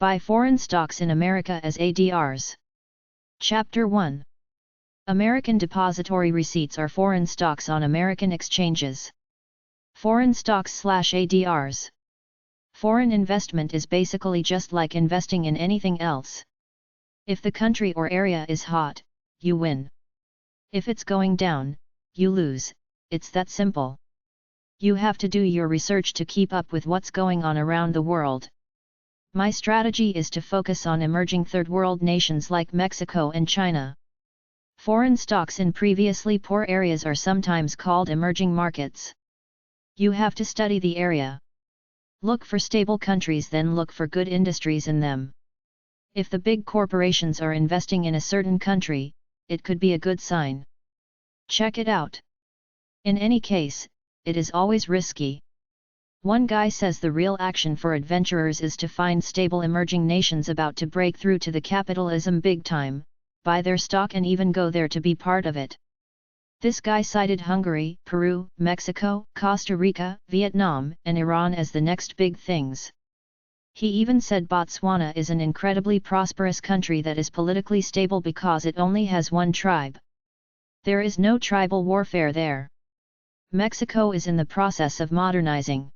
Buy foreign stocks in America as ADRs. Chapter 1. American depository receipts are foreign stocks on American exchanges. Foreign stocks/ADRs. Foreign investment is basically just like investing in anything else. If the country or area is hot, you win. If it's going down, you lose. It's that simple. You have to do your research to keep up with what's going on around the world. My strategy is to focus on emerging third world nations like Mexico and China. Foreign stocks in previously poor areas are sometimes called emerging markets. You have to study the area. Look for stable countries, then look for good industries in them. If the big corporations are investing in a certain country, it could be a good sign. Check it out. In any case, it is always risky. One guy says the real action for adventurers is to find stable emerging nations about to break through to the capitalism big time, buy their stock and even go there to be part of it. This guy cited Hungary, Peru, Mexico, Costa Rica, Vietnam, and Iran as the next big things. He even said Botswana is an incredibly prosperous country that is politically stable because it only has one tribe. There is no tribal warfare there. Mexico is in the process of modernizing.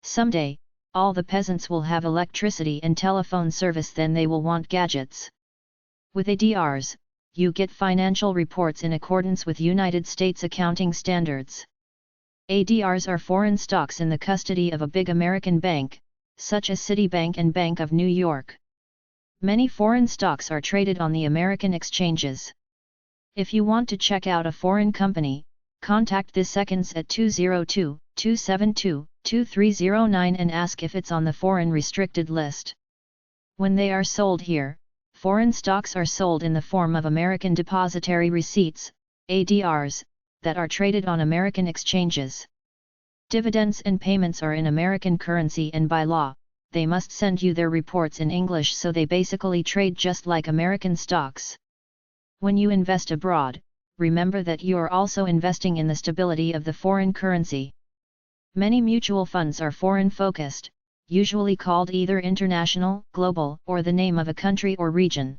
Someday, all the peasants will have electricity and telephone service, then they will want gadgets. With ADRs, you get financial reports in accordance with United States accounting standards. ADRs are foreign stocks in the custody of a big American bank, such as Citibank and Bank of New York. Many foreign stocks are traded on the American exchanges. If you want to check out a foreign company, contact this seconds at 202-272-2309 and ask if it's on the foreign restricted list. When they are sold here, foreign stocks are sold in the form of American depository receipts, ADRs, that are traded on American exchanges. Dividends and payments are in American currency, and by law, they must send you their reports in English, so they basically trade just like American stocks. When you invest abroad, remember that you are also investing in the stability of the foreign currency. Many mutual funds are foreign-focused, usually called either international, global, or the name of a country or region.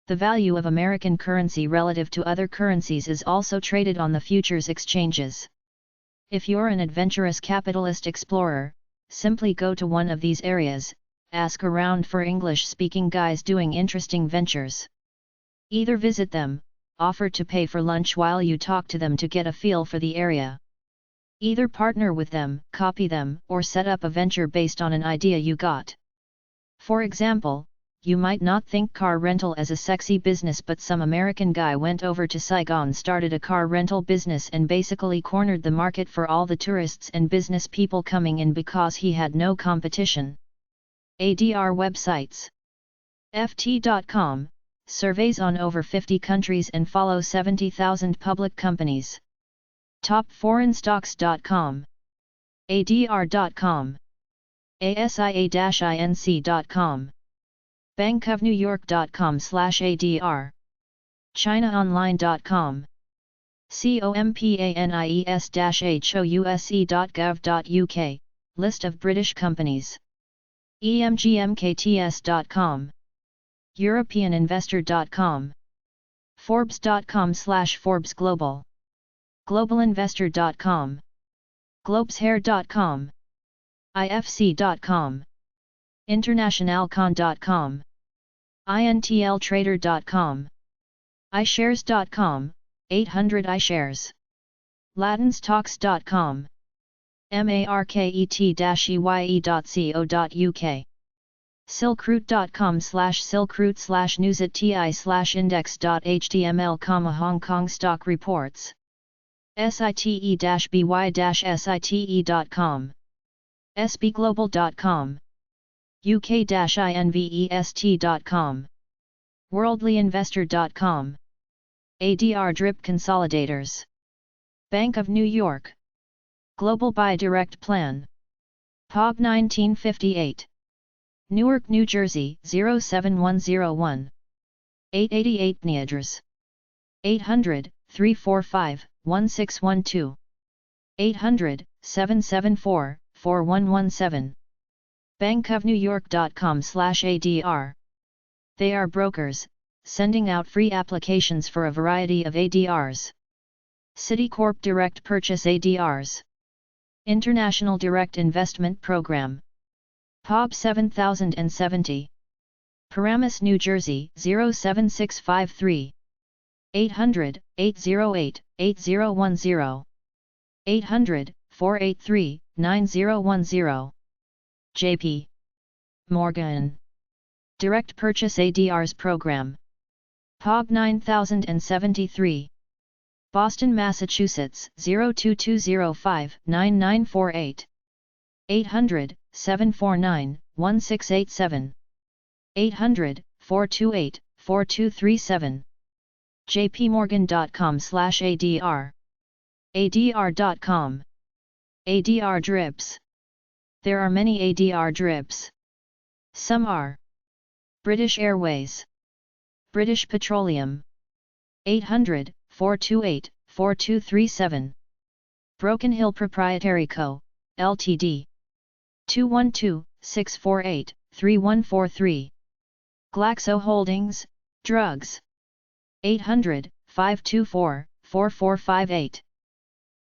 The value of American currency relative to other currencies is also traded on the futures exchanges. If you're an adventurous capitalist explorer, simply go to one of these areas, ask around for English-speaking guys doing interesting ventures. Either visit them, offer to pay for lunch while you talk to them to get a feel for the area. Either partner with them, copy them, or set up a venture based on an idea you got. For example, you might not think car rental as a sexy business, but some American guy went over to Saigon, started a car rental business, and basically cornered the market for all the tourists and business people coming in because he had no competition. ADR websites. FT.com, surveys on over 50 countries and follow 70,000 public companies. TopForeignStocks.com. ADR.com. ASIA-INC.com. bankofnewyork.com/ADR. ChinaOnline.com. companies-house.gov.uk, list of British companies. emgmkts.com. europeaninvestor.com. forbes.com/ForbesGlobal. globalinvestor.com. globeshair.com. ifc.com. internationalcon.com. intltrader.com. iShares.com, 800 iShares. latinstalks.com. market-eye.co.uk. silkroot.com/silkroot/newsat.ti/index.html, Hong Kong stock reports. site-by-site.com. sbglobal.com. uk-invest.com. worldlyinvestor.com. ADR drip consolidators. Bank of New York. Global Buy Direct Plan. POG 1958. Newark, New Jersey 07101. 888 ADRs. 800-345-1612. 800-774-4117. bankofnewyork.com/ADR. They are brokers, sending out free applications for a variety of ADRs. Citicorp Direct Purchase ADRs. International Direct Investment Program. epub 7070. Paramus, New Jersey 07653. 800-808-8010. 800-483-9010. J.P. Morgan. Direct Purchase ADRs Program. epub 9073. Boston, Massachusetts 02205-9948. 800-749-1687. 800-428-4237. jpmorgan.com/ADR. ADR.com. ADR drips. There are many ADR drips. Some are: British Airways, British Petroleum. 800-428-4237. Broken Hill Proprietary Co., Ltd. 212-648-3143. Glaxo Holdings, Drugs. 800-524-4458.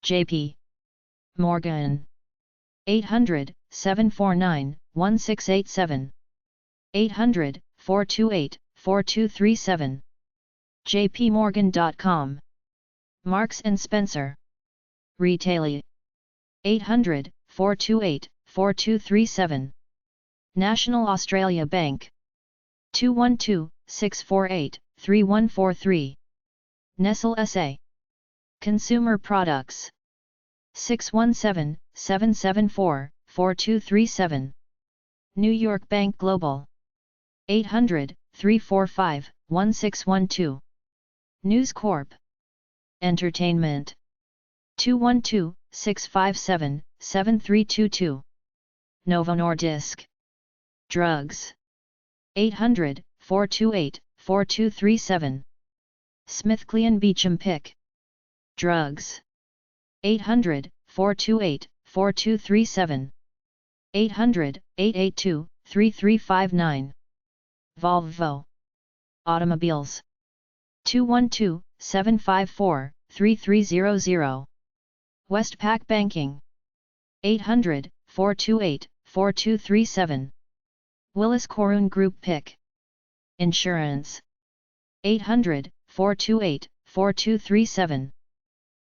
J.P. Morgan. 800-749-1687. 800-428-4237. jpmorgan.com. Marks & Spencer. Retail. 800-428-4237. National Australia Bank. 212-648-3143. Nestle S.A. Consumer Products. 617-774-4237. New York Bank Global. 800-345-1612. News Corp. Entertainment. 212-657-7322. Novo Nordisk. Drugs. 800-428-4237. SmithKline Beecham Pick. Drugs. 800-428-4237. 800-882-3359. Volvo. Automobiles. 212-754-3300. Westpac Banking. 800-428-4237. Willis Korun Group Pick. Insurance. 800-428-4237.